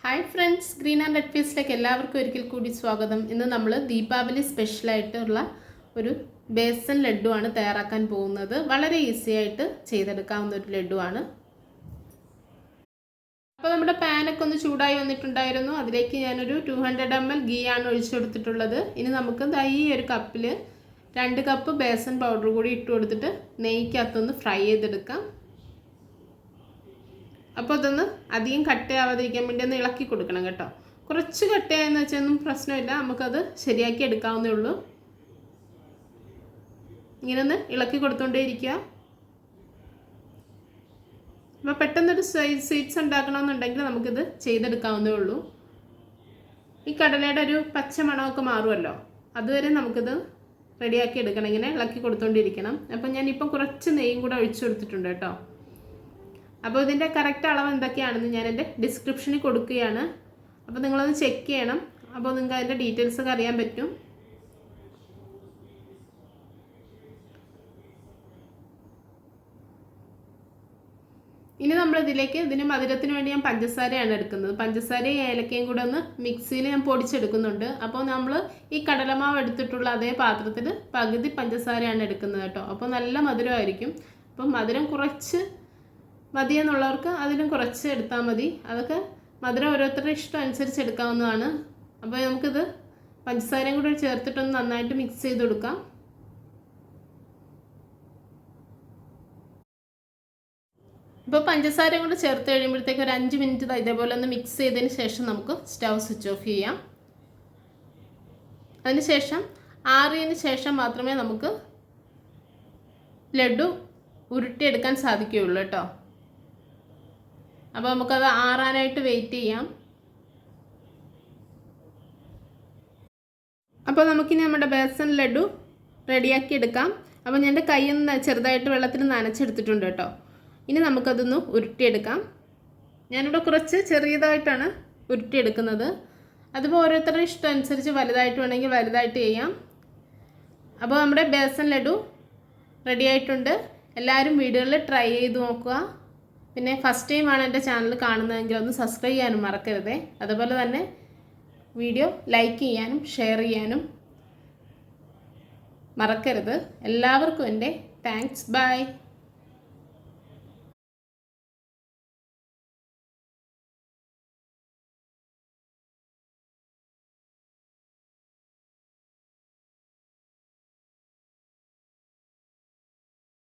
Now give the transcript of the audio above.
Hi friends, green and red പീസിലേക്ക് എല്ലാവർക്കും ഒരിക്കൽ കൂടി സ്വാഗതം. ഇന്ന് നമ്മൾ ദീപാവലി സ്പെഷ്യലായിട്ടുള്ള ഒരു ബേസൻ ലഡ്ഡു ആണ് തയ്യാറാക്കാൻ പോകുന്നത്. വളരെ ഈസി ആയിട്ട് ചെയ്തെടുക്കാവുന്ന ഒരു ലഡ്ഡു ആണ്. അപ്പോൾ നമ്മുടെ പാനൊക്കെ ഒന്ന് ചൂടായി വന്നിട്ടുണ്ടായിരുന്നു. അതിലേക്ക് ഞാനൊരു 200 ml ഗീ ആണ് ഒഴിച്ചു കൊടുത്തിട്ടുള്ളത്. ഇനി നമുക്ക് ഈ ഒരു കപ്പിൽ 2 കപ്പ് ബേസൻ പൗഡർ കൂടി ഇട്ട് കൊടുത്തിട്ട് നെയ്ക്കകത്തൊന്ന് ഫ്രൈ ചെയ്തെടുക്കാം. അപ്പോൾ അതൊന്ന് അധികം കട്ടയാവാതിരിക്കാൻ വേണ്ടി ഒന്ന് ഇളക്കി കൊടുക്കണം കേട്ടോ. കുറച്ച് കട്ടയായെന്ന് വെച്ചൊന്നും പ്രശ്നമില്ല, നമുക്കത് ശരിയാക്കി എടുക്കാവുന്നേ ഉള്ളൂ. ഇങ്ങനെ ഒന്ന് ഇളക്കി കൊടുത്തോണ്ടേ ഇരിക്കുക. അപ്പോൾ പെട്ടെന്നൊരു സ്വീറ്റ്സ് ഉണ്ടാക്കണമെന്നുണ്ടെങ്കിൽ നമുക്കിത് ചെയ്തെടുക്കാവുന്നേ ഉള്ളൂ. ഈ കടലയുടെ ഒരു പച്ച മണമൊക്കെ മാറുമല്ലോ, അതുവരെ നമുക്കിത് റെഡിയാക്കി എടുക്കണം. ഇങ്ങനെ ഇളക്കി കൊടുത്തോണ്ടിരിക്കണം. അപ്പം ഞാനിപ്പം കുറച്ച് നെയ്യും കൂടെ ഒഴിച്ചു കൊടുത്തിട്ടുണ്ട് കേട്ടോ. അപ്പോൾ ഇതിൻ്റെ കറക്റ്റ് അളവ് എന്തൊക്കെയാണെന്ന് ഞാൻ എൻ്റെ ഡിസ്ക്രിപ്ഷനിൽ കൊടുക്കുകയാണ്. അപ്പോൾ നിങ്ങളത് ചെക്ക് ചെയ്യണം. അപ്പോൾ നിങ്ങൾക്ക് അതിൻ്റെ ഡീറ്റെയിൽസ് ഒക്കെ അറിയാൻ പറ്റും. ഇനി നമ്മളിതിലേക്ക് ഇതിന് മധുരത്തിന് വേണ്ടി ഞാൻ പഞ്ചസാരയാണ് എടുക്കുന്നത്. പഞ്ചസാരയും ഏലക്കയും കൂടെ ഒന്ന് മിക്സിയിൽ ഞാൻ പൊടിച്ചെടുക്കുന്നുണ്ട്. അപ്പോൾ നമ്മൾ ഈ കടലമാവ് എടുത്തിട്ടുള്ള അതേ പാത്രത്തിൽ പകുതി പഞ്ചസാരയാണ് എടുക്കുന്നത് കേട്ടോ. അപ്പോൾ നല്ല മധുരമായിരിക്കും. അപ്പം മധുരം കുറച്ച് മതിയെന്നുള്ളവർക്ക് അതിലും കുറച്ച് എടുത്താൽ മതി. അതൊക്കെ മധുരം ഓരോരുത്തരുടെ ഇഷ്ടം അനുസരിച്ച് എടുക്കാവുന്നതാണ്. അപ്പോൾ നമുക്കിത് പഞ്ചസാരയും കൂടെ ചേർത്തിട്ടൊന്ന് നന്നായിട്ട് മിക്സ് ചെയ്ത് കൊടുക്കാം. ഇപ്പോൾ പഞ്ചസാരയും കൂടെ ചേർത്ത് കഴിയുമ്പോഴത്തേക്ക് ഒരു 5 മിനിറ്റ് ഇതേപോലെ ഒന്ന് മിക്സ് ചെയ്തതിന് ശേഷം നമുക്ക് സ്റ്റൗ സ്വിച്ച് ഓഫ് ചെയ്യാം. അതിനുശേഷം ആറിയതിന് ശേഷം മാത്രമേ നമുക്ക് ലഡ്ഡു ഉരുട്ടിയെടുക്കാൻ സാധിക്കുകയുള്ളൂ കേട്ടോ. അപ്പോൾ നമുക്കത് ആറാനായിട്ട് വെയിറ്റ് ചെയ്യാം. അപ്പോൾ നമുക്കിനി നമ്മുടെ ബേസൻ ലഡ്ഡു റെഡിയാക്കി എടുക്കാം. അപ്പോൾ ഞാൻ എൻ്റെ കൈയൊന്ന് ചെറുതായിട്ട് വെള്ളത്തിൽ നനച്ചെടുത്തിട്ടുണ്ട് കേട്ടോ. ഇനി നമുക്കതൊന്ന് ഉരുട്ടിയെടുക്കാം. ഞാനിവിടെ കുറച്ച് ചെറിയതായിട്ടാണ് ഉരുട്ടിയെടുക്കുന്നത്. അതിപ്പോൾ ഓരോരുത്തരുടെ ഇഷ്ടം അനുസരിച്ച് വലുതായിട്ട് വേണമെങ്കിൽ വലുതായിട്ട് ചെയ്യാം. അപ്പോൾ നമ്മുടെ ബേസൻ ലഡ്ഡു റെഡി ആയിട്ടുണ്ട്. എല്ലാവരും വീഡിയോയിൽ ട്രൈ ചെയ്ത് നോക്കുക. പിന്നെ ഫസ്റ്റ് ടൈമാണ് എൻ്റെ ചാനൽ കാണുന്നതെങ്കിൽ ഒന്ന് സബ്സ്ക്രൈബ് ചെയ്യാനും മറക്കരുതേ. അതുപോലെ തന്നെ വീഡിയോ ലൈക്ക് ചെയ്യാനും ഷെയർ ചെയ്യാനും മറക്കരുത്. എല്ലാവർക്കും എൻ്റെ താങ്ക്സ്. ബൈ.